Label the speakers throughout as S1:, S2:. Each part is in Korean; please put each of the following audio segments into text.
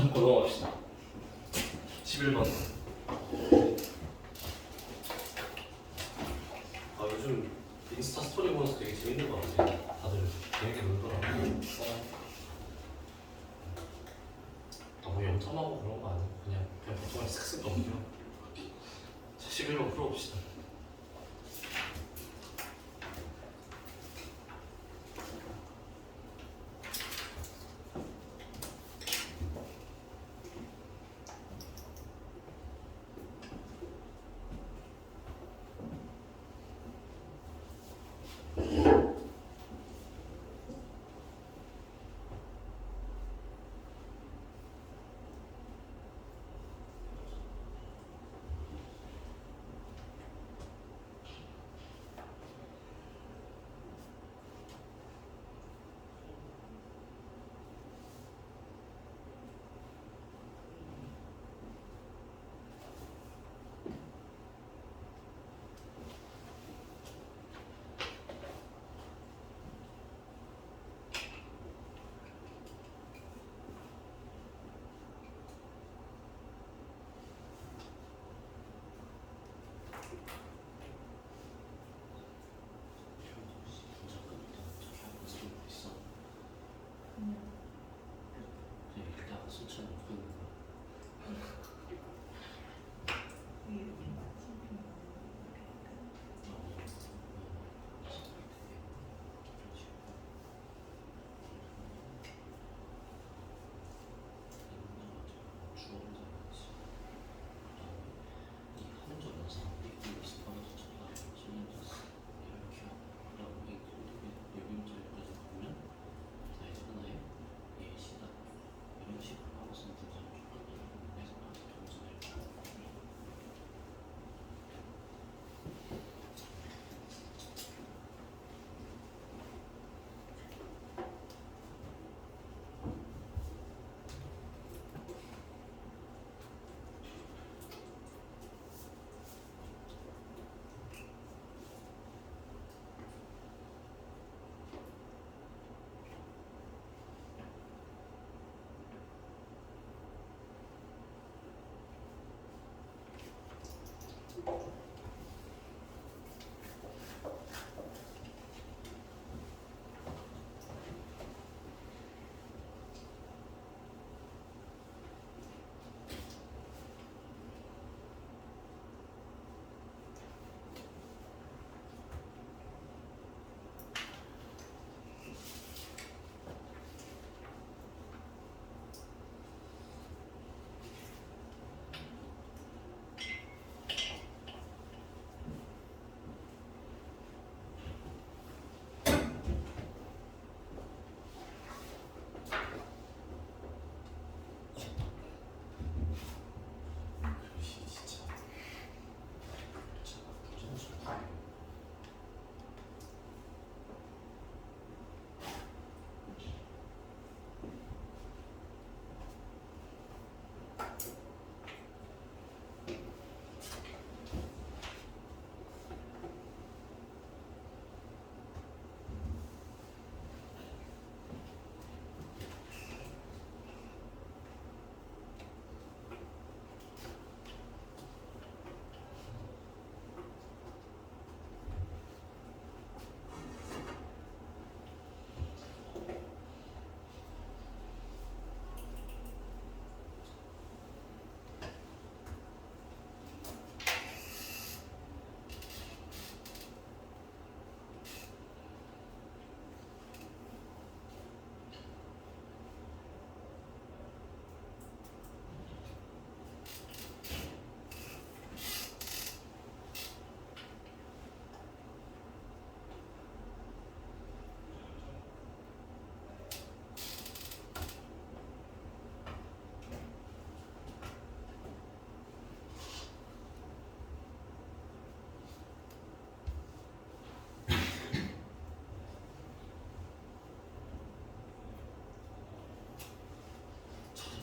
S1: 다음 거 넘어갑시다. 11번. 아, 요즘 인스타 스토리 보면서 되게 재밌는 거 같아요. 다들 재밌게 놀더라고요. 너무 염탐하고 그런 거 아니에요? 그냥 보통에 슥슥 넘겨. 자, 11번 풀어봅시다.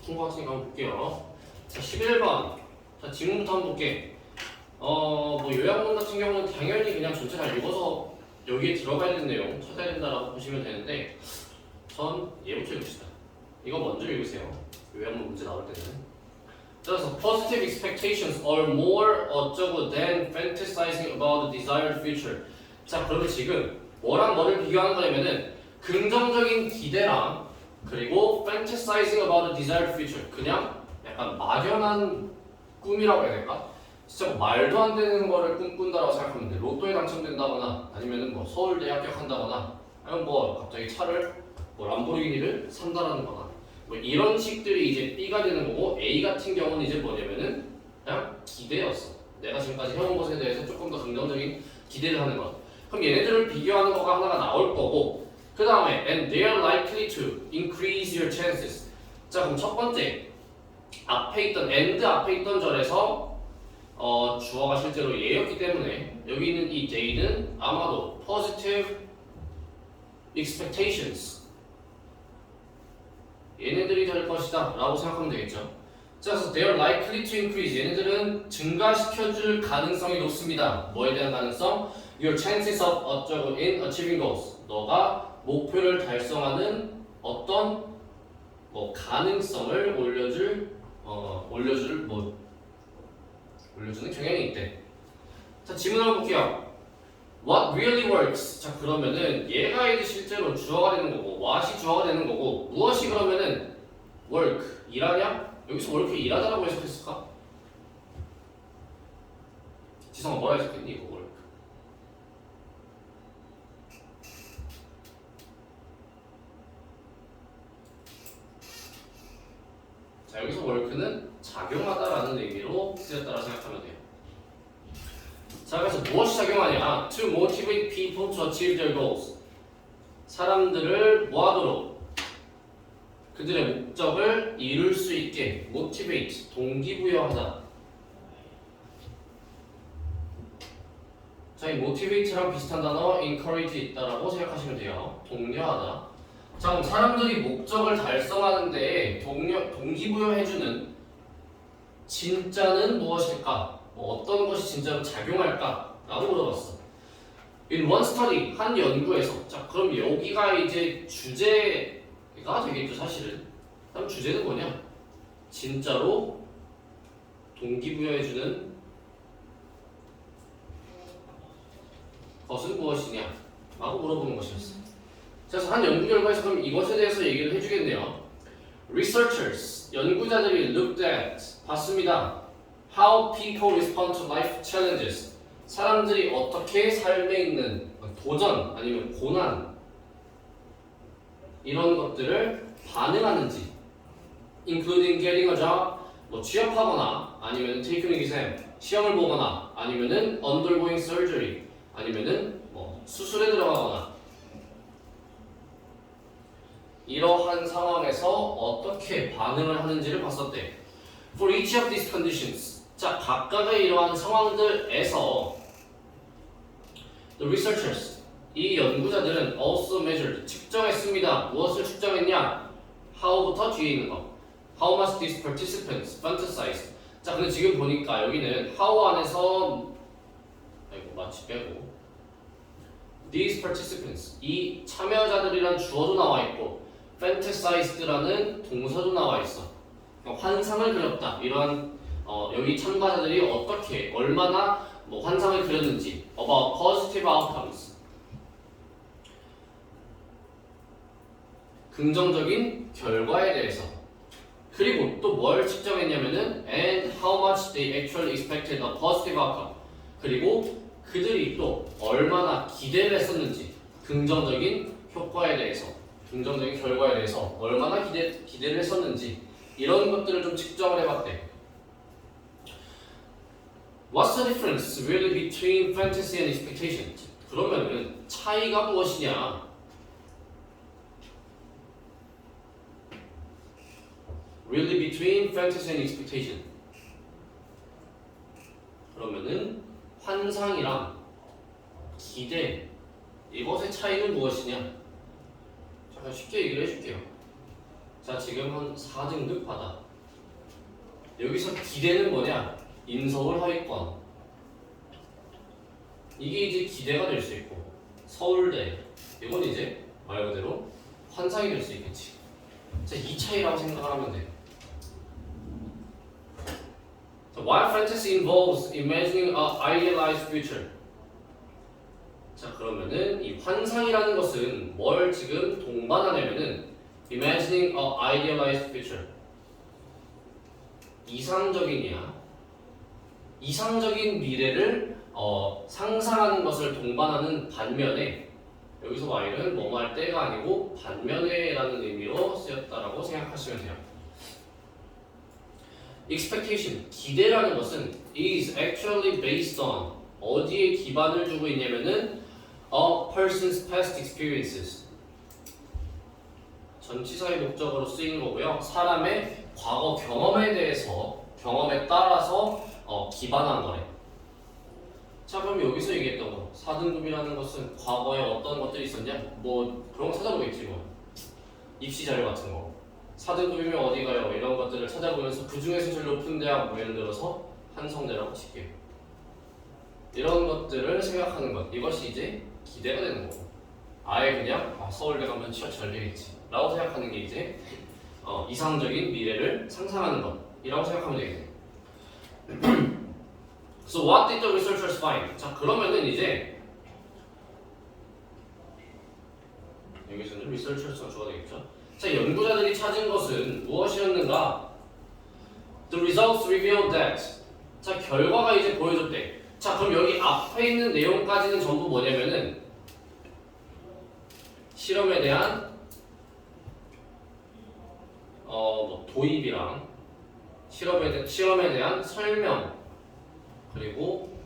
S1: 통과학생 한번 볼게요. 자, 11번. 자, 지문부터 한번 볼게. 뭐 요약문 같은 경우는 당연히 그냥 전체 잘 읽어서 여기에 들어가야 되는 내용 찾아야 된다라고 보시면 되는데 전 얘부터 읽읍시다. 이거 먼저 읽으세요. 요양문 문제 나올 때는. 그래서 positive expectations are more 어쩌고 than fantasizing about the desired future. 자, 그러면 지금 뭐랑 뭐를 비교하는 거냐면은 긍정적인 기대랑 그리고 fantasizing about the desired future. 그냥 약간 막연한 꿈이라고 해야 될까? 진짜 뭐 말도 안 되는 거를 꿈꾼다라고 생각하면 돼. 로또에 당첨된다거나 아니면은 뭐 서울대 합격한다거나 아니면 뭐 갑자기 차를 뭐 람보르기니를 산다라는 거나 뭐 이런 식들이 이제 B가 되는 거고 A 같은 경우는 이제 뭐냐면은 그냥 기대였어. 내가 지금까지 해온 것에 대해서 조금 더 긍정적인 기대를 하는 것. 그럼 얘네들을 비교하는 거가 하나가 나올 거고 그 다음에 and they are likely to increase your chances. 자 그럼 첫 번째 앞에 있던 and 앞에 있던 절에서 주어가 실제로 얘였기 때문에 여기 있는 이 they는 아마도 positive expectations 얘네들이 될 것이다 라고 생각하면 되겠죠. 자, 그래서 they are likely to increase 얘네들은 증가시켜줄 가능성이 높습니다. 뭐에 대한 가능성? Your chances of 어쩌고 in achieving goals 너가 목표를 달성하는 어떤 뭐 가능성을 올려주는 경향이 있대. 자, 질문 한번 볼게요. What really works? 자 그러면은 얘가 이제 실제로 주어가 되는 거고 what이 주어가 되는 거고 무엇이 그러면은 work 일하냐? 여기서 work 일하다라고 해석했을까? 지성아 뭐라 해석했니 이거 work? 자 여기서 work는 작용하다라는 의미로 쓰였다라 생각하면 돼요. 자 그래서 무엇이 작용하냐? To motivate people to achieve their goals. 사람들을 뭐하도록? 그들의 목적을 이룰 수 있게 motivate, 동기부여하다. 자, 이 motivate랑 비슷한 단어 encourage 있다라고 생각하시면 돼요. 독려하다. 자 그럼 사람들이 목적을 달성하는 데 동기부여해주는 진짜는 무엇일까? 어떤 것이 진짜로 작용할까? 라고 물어봤어. In one study, 한 연구에서 자 그럼 여기가 이제 주제가 되겠죠 사실은. 그럼 주제는 뭐냐? 진짜로 동기부여해주는 것은 무엇이냐? 라고 물어보는 것이었어. 그래서 한 연구 결과에서 그럼 이것에 대해서 얘기를 해주겠네요. Researchers, 연구자들이 looked at, 봤습니다. How people respond to life challenges. 사람들이 어떻게 삶에 있는 도전 아니면 고난 이런 것들을 반응하는지 including getting a job 뭐 취업하거나 아니면 taking an exam 시험을 보거나 아니면은 undergoing surgery 아니면은 뭐 수술에 들어가거나 이러한 상황에서 어떻게 반응을 하는지를 봤었대. For each of these conditions 자, 각각의 이러한 상황들에서 the researchers, 이 연구자들은 also measured, 측정했습니다. 무엇을 측정했냐? how부터 뒤에 있는 거. How much these participants fantasize. 자, 근데 지금 보니까 여기는 how 안에서 아이고, 마치 빼고 these participants, 이 참여자들이란 주어도 나와 있고 fantasized라는 동사도 나와 있어. 그러니까 환상을 그렸다. 이러한 여기 참가자들이 어떻게 얼마나 뭐 환상을 그렸는지 about positive outcomes 긍정적인 결과에 대해서 그리고 또 뭘 측정했냐면은 and how much they actually expected a positive outcome 그리고 그들이 또 얼마나 기대를 했었는지 긍정적인 효과에 대해서 긍정적인 결과에 대해서 얼마나 기대를 했었는지 이런 것들을 좀 측정을 해봤대. What's the difference really between fantasy and expectation? 그러면은 차이가 무엇이냐? Really between fantasy and expectation. 그러면은 환상이랑 기대 이것의 차이는 무엇이냐? 자, 쉽게 얘기를 해줄게요. 자, 지금 한 4등급 받아. 여기서 기대는 뭐냐? 인서울 하위권. 이게 이제 기대가 될 수 있고 서울대 이건 이제 말 그대로 환상이 될 수 있겠지. 자, 이 차이라고 생각을 하면 돼. while fantasy involves imagining an idealized future. 자, 그러면은 이 환상이라는 것은 뭘 지금 동반하냐면은 imagining an idealized future. 이상적인 미래를 상상하는 것을 동반하는 반면에 여기서 y는 뭐뭐 할 때가 아니고 반면에라는 의미로 쓰였다라고 생각하시면 돼요. expectation, 기대라는 것은 is actually based on 어디에 기반을 두고 있냐면은 a person's past experiences. 전치사의 목적으로 쓰이는 거고요. 사람의 과거 경험에 따라서 기반한 거래. 자, 그럼 여기서 얘기했던 거 4등급이라는 것은 과거에 어떤 것들이 있었냐? 뭐 그런 거 찾아보겠지 뭐. 입시 자료 같은 거 4등급이면 어디 가요? 이런 것들을 찾아보면서 그 중에서 제일 높은 대학 뭐 예를 들어서 한성대라고 칠게요. 이런 것들을 생각하는 것, 이것이 이제 기대가 되는 거고, 아예 그냥 서울대 가면 취업 잘 되겠지 라고 생각하는 게 이제 이상적인 미래를 상상하는 것이라고 생각하면 되겠네. So what did the researchers find? 자, 그러면은 이제 여기서는 researchers가 주어야 되겠죠. 자, 연구자들이 찾은 것은 무엇이었는가? The results revealed that. 자, 결과가 이제 보여줬대. 자, 그럼 여기 앞에 있는 내용까지는 전부 뭐냐면은 실험에 대한 뭐 도입이랑 실험에 대한 설명, 그리고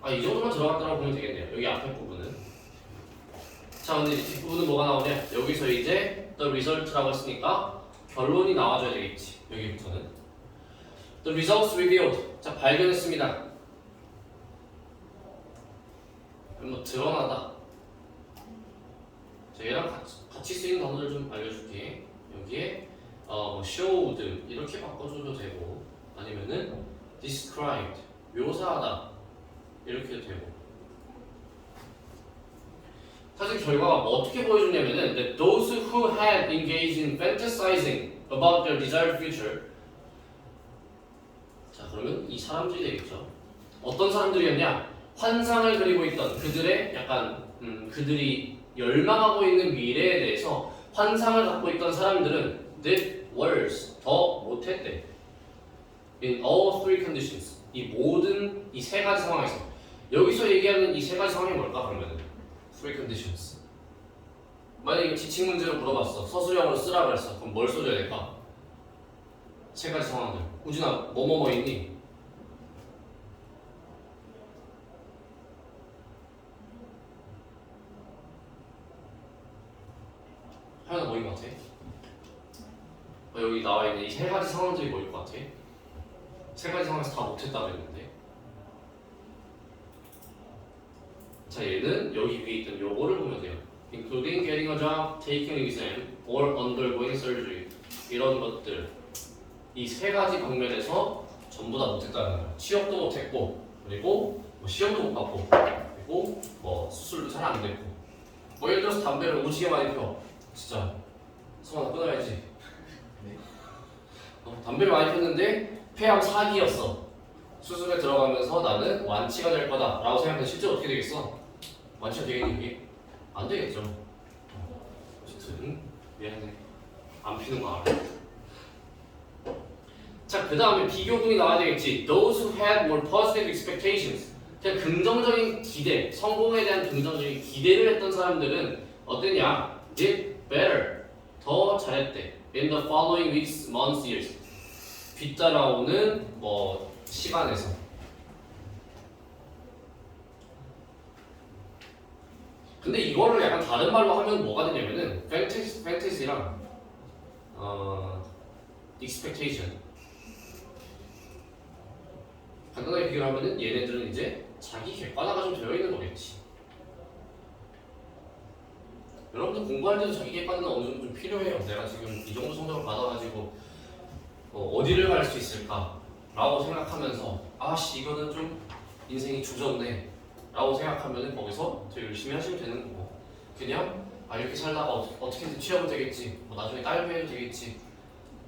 S1: 이 정도만 들어갔다고 보면 되겠네요. 여기 앞에 부분은. 자, 근데 이제 뒷부분은 뭐가 나오냐? 여기서 이제 the result라고 했으니까 결론이 나와줘야 되겠지. 여기부터는 the results revealed. 자, 발견했습니다. 뭐 드러나다. 자, 얘랑 같이 쓰이는 단어를 좀 알려줄게. 여기에 뭐 showed 이렇게 바꿔줘도 되고, 아니면은 described 묘사하다 이렇게도 되고. 사실 결과가 뭐 어떻게 보여주냐면은 that those who had engaged in fantasizing about their desired future. 자, 그러면 이 사람들이 되겠죠. 어떤 사람들이었냐? 환상을 그리고 있던 그들의 약간 그들이 열망하고 있는 미래에 대해서 환상을 갖고 있던 사람들은 did worse 더 못했대. In all three conditions. 이 모든 이 세 가지 상황에서. 여기서 얘기하는 이 세 가지 상황이 뭘까 그러면은 three conditions. 만약에 지침 문제로 물어봤어. 서술형으로 쓰라 그랬어. 그럼 뭘 써줘야 될까? 세 가지 상황들. 우진아, 뭐뭐뭐 있니? 하연아, 뭐인 것 같아? 여기 나와 있는 이 세 가지 상황들이 뭐일 것 같아? 세 가지 상황에서 다 못했다고 했는데. 자, 얘는 여기 위에 있던 요거를 보면 돼요. Including getting a job, taking an exam, or undergoing surgery. 이런 것들. 이 세 가지 방면에서 전부 다 못했다는 거예요. 취업도 못했고, 그리고 뭐 시험도 못 봤고, 그리고 뭐 수술도 잘 안 됐고. 뭐 예를 들어서 담배를 오지게 많이 펴. 진짜 성환아 끊어야지. 네. 담배를 많이 폈는데 폐암 4기였어. 수술에 들어가면서 나는 완치가 될 거다 라고 생각했는데 실제로 어떻게 되겠어? 완치가 되겠니 이게? 안 되겠죠. 어쨌든 미안해. 안 피는 거 알아. 자, 그 다음에 비교군이 나와야 되겠지. Those who had more positive expectations. 그냥 긍정적인 기대, 성공에 대한 긍정적인 기대를 했던 사람들은 어땠냐? Did better. 더 잘했대. In the following weeks, months, years. 뒤따라오는 뭐 시간에서. 근데 이거를 약간 다른 말로 하면 뭐가 되냐면은 fantasy랑 expectation. 간단하게 비교를 하면은 얘네들은 이제 자기 객관화가 좀 되어 있는 거겠지. 여러분들 공부할 때도 자기 객관화는 어느 정도 좀 필요해요. 내가 지금 이 정도 성적을 받아가지고 어디를 갈 수 있을까? 라고 생각하면서 아씨 이거는 좀 인생이 조졌네 라고 생각하면은 거기서 더 열심히 하시면 되는 거고, 그냥 이렇게 살다가 어떻게든 취업은 되겠지, 뭐 나중에 딸배도 되겠지.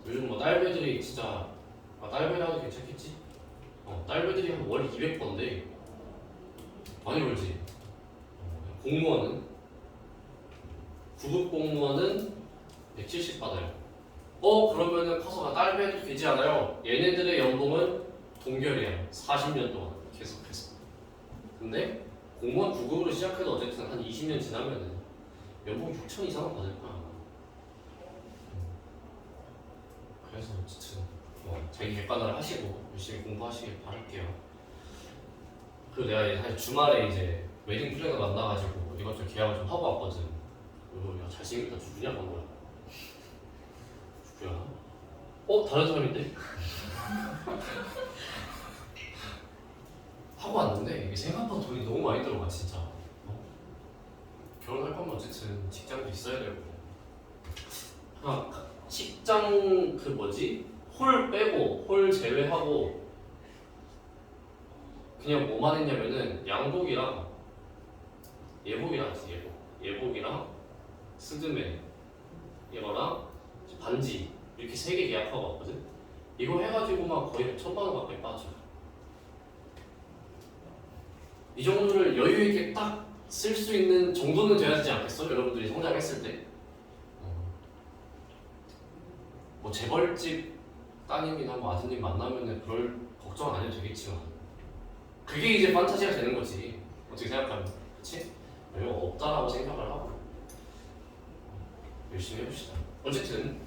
S1: 요즘 뭐 딸배들이 진짜 딸배라도 괜찮겠지? 딸배들이 한 월 200번데 많이 벌지. 공무원은 9급 공무원은 170 받아요. 그러면은 커서 딸배도 되지 않아요? 얘네들의 연봉은 동결이야. 40년 동안 계속해서. 근데 공무원 9급으로 시작해도 어쨌든 한 20년 지나면은 연봉 6천 이상은 받을 거야. 그래서 어쨌든 자기 객관화를 하시고 열심히 공부하시길 바랄게요. 그리고 내가 사실 주말에 이제 웨딩 플래너 만나가지고 이것저것 계약을 좀 하고 왔거든. 야, 잘생겼다. 누구냐 방금. 누구야? 다른 사람인데? 하고 왔는데 이게 생각보다 돈이 너무 많이 들어가 진짜. 결혼할 거면 어쨌든 직장도 있어야 되고. 직장 홀 빼고 홀 제외하고 그냥 뭐만 했냐면은 양복이랑 예복이랑 했어. 예복이랑 스드메 이거랑 반지 이렇게 3개 계약하고 왔거든. 이거 해가지고 막 거의 1,000만 원 가까이 빠져. 이 정도를 여유 있게 딱 쓸 수 있는 정도는 돼야 되지 않겠어? 여러분들이 성장했을 때. 뭐 재벌집 따님이나 뭐 아드님 만나면은 그럴 걱정 안 해도 되겠지만 그게 이제 판타지가 되는 거지. 어떻게 생각하면, 그렇지? 별로 없다라고 생각을 하고 열심히 해봅시다. 어쨌든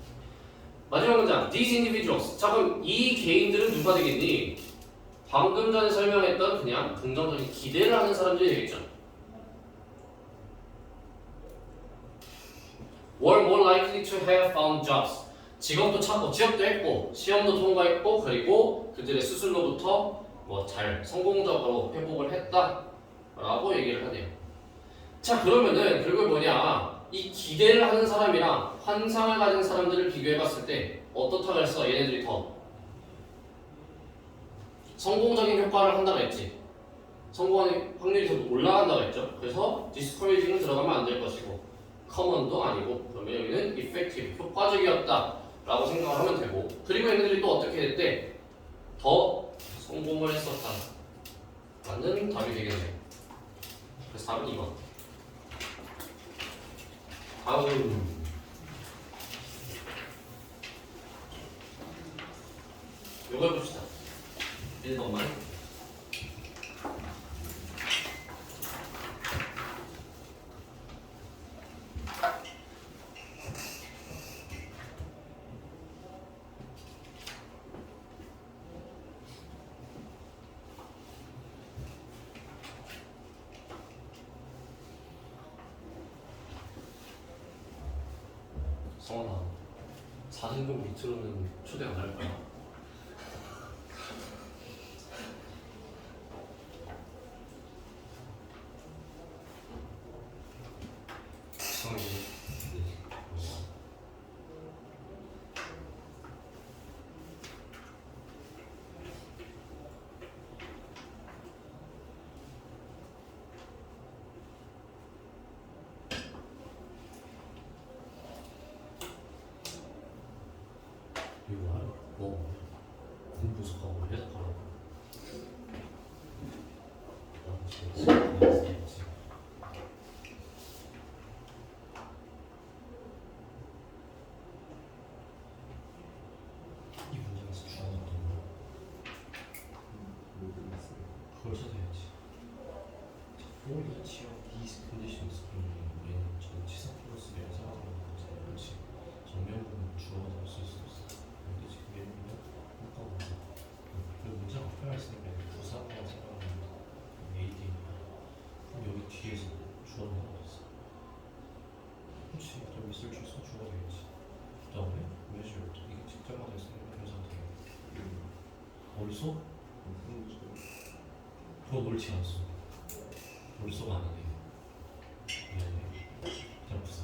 S1: 마지막 문장 These individuals. 자 그럼 이 개인들은 누가 되겠니? 방금 전에 설명했던 그냥 긍정적인 기대를 하는 사람들이 되겠죠. Were more likely to have found jobs. 직업도 찾고 취업도 했고 시험도 통과했고 그리고 그들의 스스로부터 잘 성공적으로 회복을 했다라고 얘기를 하네요. 자 그러면은 결국 뭐냐, 이 기대를 하는 사람이랑 환상을 가진 사람들을 비교해봤을 때 어떻다고 했어? 얘네들이 더 성공적인 효과를 한다고 했지. 성공하는 확률이 더 올라간다고 했죠. 그래서 discouraging은 들어가면 안 될 것이고 common도 아니고, 그러면 여기는 effective, 효과적이었다 라고 생각을 하면 되고, 그리고 얘네들이 또 어떻게 됐대? 더 성공을 했었다 라는 답이 되겠네요. 그래서 답은 2번. 다음 요거 해봅시다. 1번만. 성원아, 4등급 밑으로는 초대 안 할 거야. 성이 이거 공부석하고 해석하라고. 이 문장에서 주어졌던 거 그걸 써야지. For each of these conditions, 얘는 전치사 플러스 명사가 들어가는 거잖아. 그렇지? 정면부는 주어가 쓸 수 있어. 근데 지금 얘는 효과가 그리고 문장 앞에 있으니까 부사가 생각하는 AD니까 그럼 여기 뒤에서 주어는 나왔어. 그렇지. 여기 쓸 줄 써 주어가 되겠지. 그 다음에 measure, 이게 직접마다 있으니까 명사가 되겠지. 벌써? 그거 옳지 않았어. 벌써가 아니네. 미안해. 그냥 부사.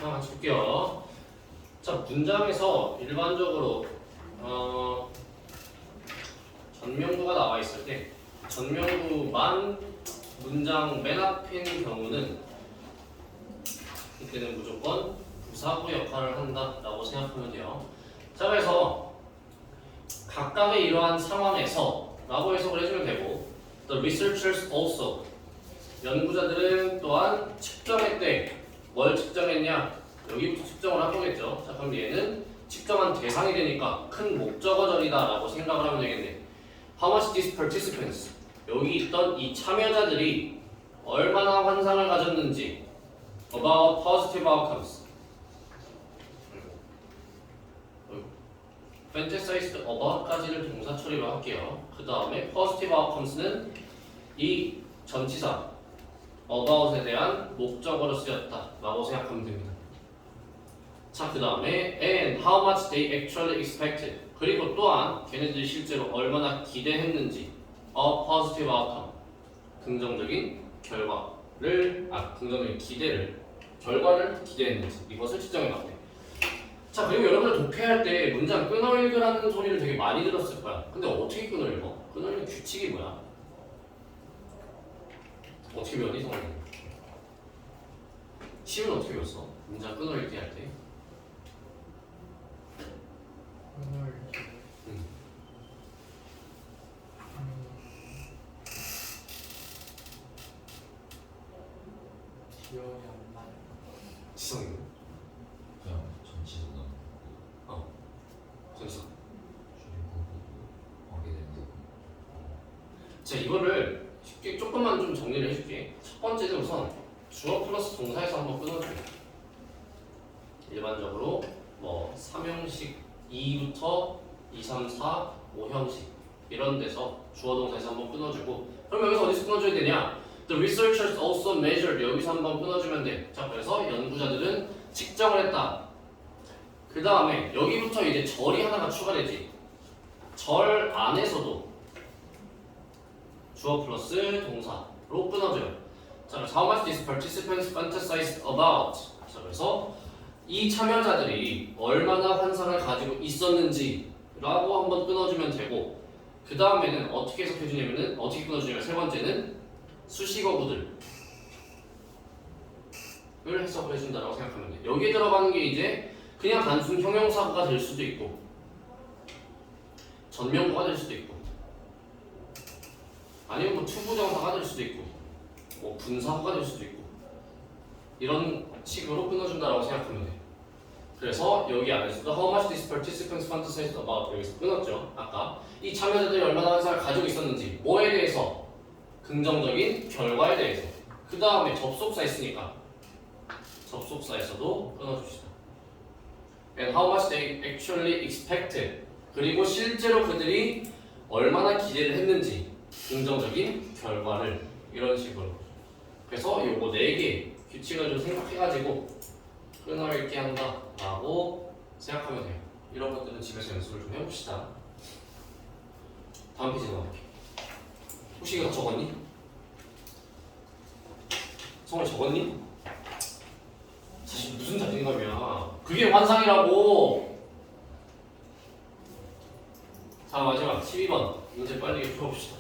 S1: 하나 같이 볼게요. 자, 문장에서 일반적으로 전명구가 나와 있을 때 전명구만 문장 맨 앞인 경우는 이때는 무조건 부사구 역할을 한다라고 생각하면 돼요. 자, 그래서 각각의 이러한 상황에서 라고 해석을 해주면 되고 The researchers also 연구자들은 또한 측정했대. 뭘 측정했냐? 여기부터 측정을 해보겠죠. 자, 그럼 얘는 측정한 대상이 되니까 큰 목적어절이다 라고 생각을 하면 되겠네. How much these participants 여기 있던 이 참여자들이 얼마나 환상을 가졌는지 about positive outcomes fantasized about까지를 동사 처리로 할게요. 그 다음에 positive outcomes는 이 전치사 about에 대한 목적어로 쓰였다 라고 생각하면 됩니다. 자, 그 다음에 and how much they actually expected 그리고 또한 걔네들이 실제로 얼마나 기대했는지 a positive outcome 긍정적인 결과를 긍정적인 기대를 결과를 기대했는지 이것을 측정해봤대. 자, 그리고 여러분들 독해할 때 문장 끊어 읽으라는 소리를 되게 많이 들었을 거야. 근데 어떻게 끊어 읽어? 끊어 읽는 규칙이 뭐야? 어떻게 배웠니, 성훈이? 시은 어떻게 배웠어? 문장 끊어 읽기 할 때?
S2: 기억이 안 나요.
S1: 지성이는?
S3: 그냥 전치사
S1: 전치사.
S3: 줄이고 하게 되는
S1: 자, 이거를 쉽게 조금만 좀 정리를 해줄게. 첫 번째는 우선 주어 플러스 동사에서 한번 끊어줄게. 일반적으로 뭐 3형식 2부터 2, 3, 4, 5형식 이런 데서 주어 동사에서 한번 끊어주고 그럼 여기서 어디서 끊어줘야 되냐? The researchers also measured 여기서 한번 끊어주면 돼. 자, 그래서 연구자들은 측정을 했다. 그 다음에 여기부터 이제 절이 하나가 추가되지. 절 안에서도 주어 플러스 동사로 끊어줘요. 자, 그래서 how much these participants fantasized about. 자, 그래서 이 참여자들이 얼마나 환상을 가지고 있었는지라고 한번 끊어주면 되고 그 다음에는 어떻게 해석해주냐면은 어떻게 끊어주냐면 세 번째는 수식어구들을 해석을 해준다고 생각하면 돼. 여기에 들어가는 게 이제 그냥 단순 형용사가 될 수도 있고 전명구가 될 수도 있고 아니면 뭐 투부정사가 될 수도 있고 뭐 분사구가 될 수도 있고 이런 식으로 끊어준다고 생각하면 돼. 그래서 여기 안에서도 How much these participants fantasized about 여기서 끊었죠. 아까 이 참여자들이 얼마나 환상을 가지고 있었는지 뭐에 대해서? 긍정적인 결과에 대해서. 그 다음에 접속사 있으니까 접속사에서도 끊어줍시다. And how much they actually expected 그리고 실제로 그들이 얼마나 기대를 했는지 긍정적인 결과를 이런 식으로. 그래서 요거 4개 규칙을 좀 생각해가지고 끊어 읽기 한다 라고 생각하면 돼요. 이런 것들은 집에서 연습을 좀 해봅시다. 다음 페이지 넘어갈게요. 혹시 이거 적었니? 성을 적었니? 사실 무슨 자신감이야. 그게 환상이라고. 자, 마지막 12번 문제 빨리 풀어봅시다.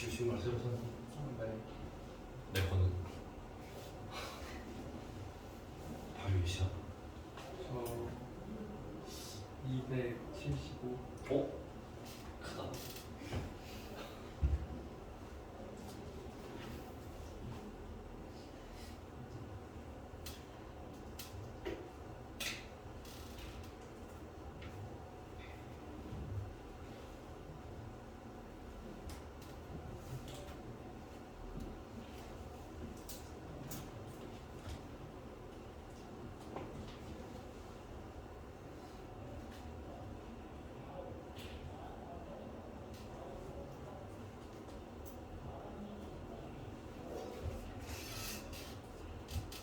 S2: 주식 마세요 선생님.
S3: 내 거는 바리에이션.
S2: 저 275.
S1: 어? 크다.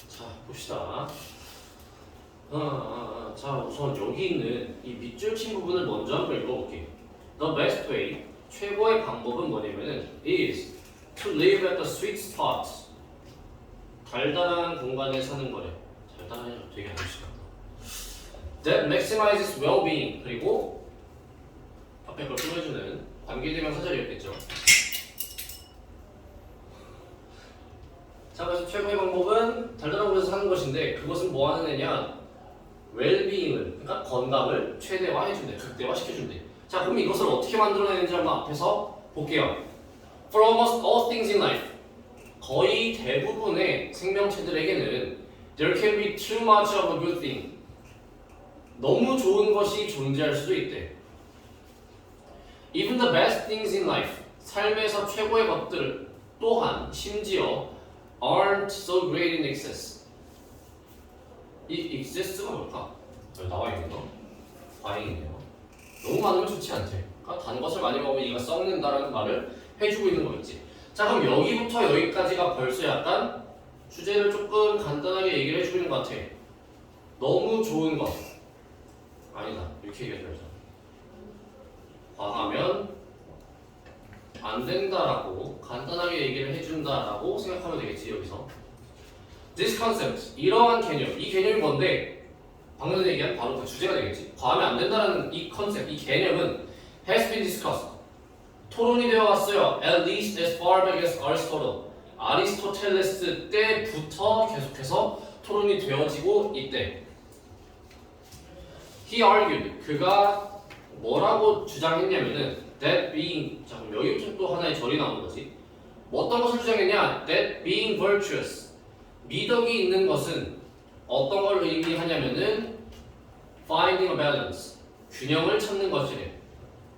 S1: 자, 봅시다. 자, 우선 여기 있는 이 밑줄 친 부분을 먼저 한번 읽어볼게요. The best way, 최고의 방법은 뭐냐면은 is to live at the sweet spot. 달달한 공간에 사는 거래. 달달하냐? 되게 아저씨 같다. That maximizes well-being. 그리고 앞에 걸 끌어주는 관계대명 사절이었겠죠. 자, 그래서 최고의 방법은 달달한 곳에서 사는 것인데 그것은 뭐 하는 애냐? 웰비잉을, 그러니까 건강을 최대화해준대, 극대화시켜준대. 자, 그럼 이것을 어떻게 만들어내는지 한번 앞에서 볼게요. For almost all things in life, 거의 대부분의 생명체들에게는 there can be too much of a good thing. 너무 좋은 것이 존재할 수도 있대. Even the best things in life, 삶에서 최고의 것들 또한 심지어 aren't so great in excess. 이 excess가 뭘까? 여기 나와 있는 거? 다행이네요. 너무 많으면 좋지 않대. 그러니까 단 것을 많이 먹으면 이가 썩는다라는 말을 해주고 있는 거겠지. 자, 그럼 여기부터 여기까지가 벌써 약간 주제를 조금 간단하게 얘기를 해주고 있는 것 같아. 너무 좋은 것. 아니다. 이렇게 얘기하지 말자. 과하면 안 된다라고 간단하게 얘기를 해준다라고 생각하면 되겠지, 여기서. This concept, 이러한 개념, 이 개념이 뭔데? 방금 전에 얘기한 바로 그 주제가 되겠지. 과하면 안 된다라는 이 컨셉, 이 개념은 has been discussed. 토론이 되어 왔어요. At least as far back as Aristotle. 아리스토텔레스 때부터 계속해서 토론이 되어지고 있대. He argued, 그가 뭐라고 주장했냐면은 that being, 자 그럼 여기부터 또 하나의 절이 나오는 거지. 어떤 것을 주장했냐? That being virtuous, 미덕이 있는 것은 어떤 걸 의미하냐면은 finding a balance, 균형을 찾는 것이래.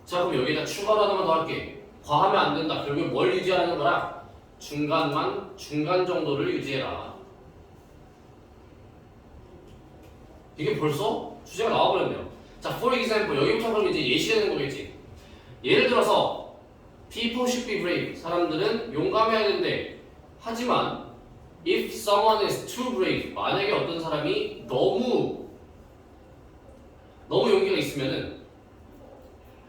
S1: 자 그럼 여기다 추가로 하나만 더 할게. 과하면 안 된다. 결국 뭘 유지하는 거라? 중간 정도를 유지해라. 이게 벌써 주제가 나와버렸네요. 자, for example, 여기부터 그럼 이제 예시가 되는 거겠지. 예를 들어서 people should be brave. 사람들은 용감해야 된대. 하지만 if someone is too brave, 만약에 어떤 사람이 너무 용기가 있으면은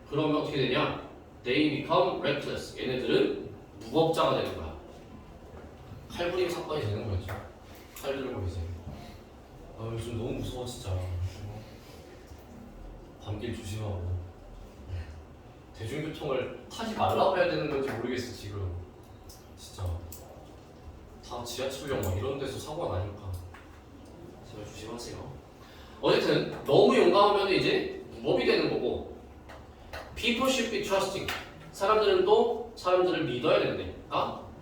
S1: 그러면 어떻게 되냐? They become reckless. 얘네들은 무법자가 되는 거야. 칼부림 사건이 되는 거였죠. 칼 들고 이제. 아 요즘 너무 무서워 진짜. 밤길 조심하고. 대중교통을 타지 말라고 해야 되는 건지 모르겠어 지금. 진짜. 다 지하철역 막 이런 데서 사고가 나니까. 제발 조심하세요. 어쨌든 너무 용감하면 이제 무법이 되는 거고. People should be trusting. 사람들은 또 사람들을 믿어야 된대.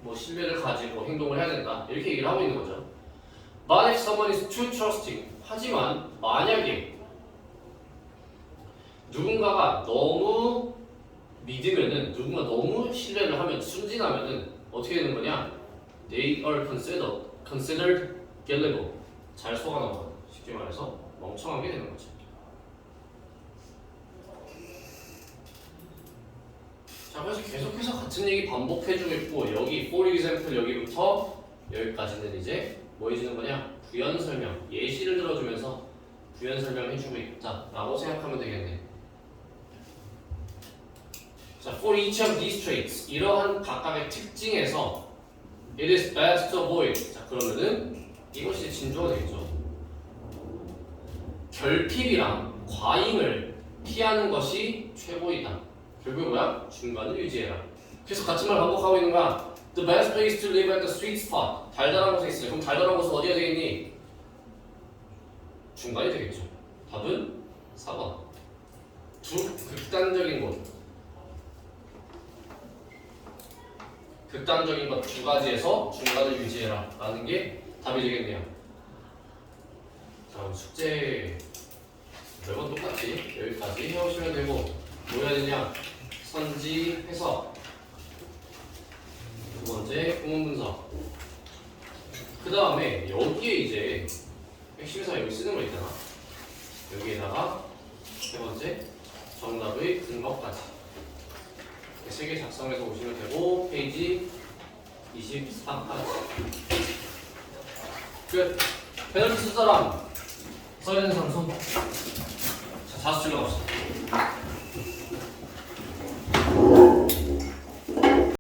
S1: 뭐 신뢰를 가지고 행동을 해야 된다. 이렇게 얘기를 하고 있는 거죠. But if someone is too trusting. 하지만 만약에 누군가가 너무 믿으면은, 누군가 너무 신뢰를 하면, 순진하면은 어떻게 되는 거냐? They are considered gullible. 잘 속아놓은 거. 쉽게 말해서 멍청하게 되는 거죠. 자, 그래서 계속해서 같은 얘기 반복해주고 있고, 여기 for example 여기부터 여기까지는 이제 뭐 해주는 거냐? 부연 설명, 예시를 들어주면서 부연 설명해주고 있다라고 생각하면 되겠네. 자, for each of these traits, 이러한 각각의 특징에서 it is best to avoid. 자, 그러면은 이것이 진조가 되겠죠. 결핍이랑 과잉을 피하는 것이 최고이다. 결국에 뭐야? 중간을 유지해라. 계속 같은 말 반복하고 있는 거야. The best place to live at the sweet spot. 달달한 곳에 있어요. 그럼 달달한 곳은 어디가 되겠니? 중간이 되겠죠. 답은 4번. 두 극단적인 곳. 극단적인 것 두 가지에서 중간을 유지해라 라는 게 답이 되겠네요. 자, 그럼 숙제 매번 똑같이 여기까지 해오시면 되고 뭐 해야 되냐? 선지 해석, 두 번째 구문 분석. 그 다음에 여기에 이제 핵심사 여기 쓰는 거 있잖아. 여기에다가 세 번째 정답의 근거까지. 세 개 작성해서 오시면 되고 페이지 24까지. 끝. 페널티 쓸 사람 써야 되는 사람 손. 자, 4수 출력합시다.